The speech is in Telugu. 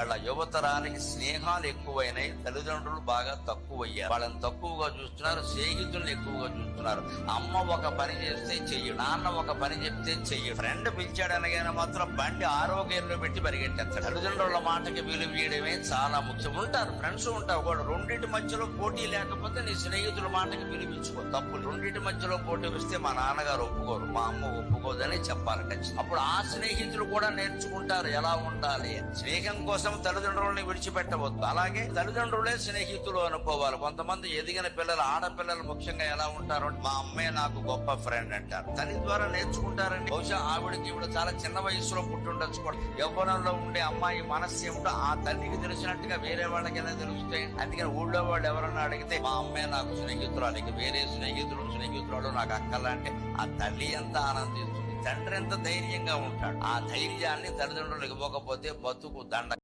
వాళ్ళ యువతరానికి స్నేహాలు ఎక్కువైనాయి, తల్లిదండ్రులు బాగా తక్కువయ్యారు. వాళ్ళని తక్కువగా చూస్తున్నారు, స్నేహితులను ఎక్కువగా చూస్తున్నారు. అమ్మ ఒక పని చేస్తే చెయ్యడు, నాన్న ఒక పని చెప్తే చెయ్యడు. ఫ్రెండ్ పిలిచాడనగానే మాత్రం బండి ఆరోగ్యంలో పెట్టి పరిగెట్టేస్తారు. తల్లిదండ్రుల మాటకి విలువ ఇవ్వడమే చాలా ముఖ్యం. ఉంటారు ఫ్రెండ్స్ ఉంటారు కూడా, రెండింటి మధ్యలో పోటీ లేకపోతే నీ స్నేహితుల మాటకి విలువించుకో. తప్పు రెండింటి మధ్యలో పోటీ వస్తే మా నాన్నగారు ఒప్పుకోరు, మా అమ్మ ఒప్పుకోదని చెప్పాలి ఖచ్చితంగా. అప్పుడు ఆ స్నేహితులు కూడా నేర్చుకుంటారు ఎలా ఉండాలి. స్నేహం కోసం తల్లిదండ్రులని విడిచిపెట్టవద్దు. అలాగే తల్లిదండ్రులే స్నేహితులు అనుకోవాలి. కొంతమంది ఎదిగిన పిల్లలు, ఆడపిల్లలు ముఖ్యంగా ఎలా ఉంటారు, మా అమ్మే నాకు గొప్ప ఫ్రెండ్ అంటారు. తల్లి ద్వారా నేర్చుకుంటారండి. బహుశా ఆవిడకి ఇప్పుడు చాలా చిన్న వయసులో పుట్టుండొచ్చు కూడా. యవ్వనంలో ఉండే అమ్మాయి మనస్సు ఏమిటో ఆ తల్లికి తెలిసినట్టుగా వేరే వాళ్ళకి ఎలా తెలుస్తాయి. అందుకని ఊళ్ళో వాళ్ళు ఎవరన్నా అడిగితే మా అమ్మే నాకు స్నేహితురాలు, ఇక వేరే స్నేహితురాలు నాకు అక్కలంటే ఆ తల్లి ఎంత ఆనందిస్తుంది, తండ్రి ఎంత ధైర్యంగా ఉంటాడు. ఆ ధైర్యాన్ని తల్లిదండ్రులు ఇవ్వకపోతే బతుకు దండ.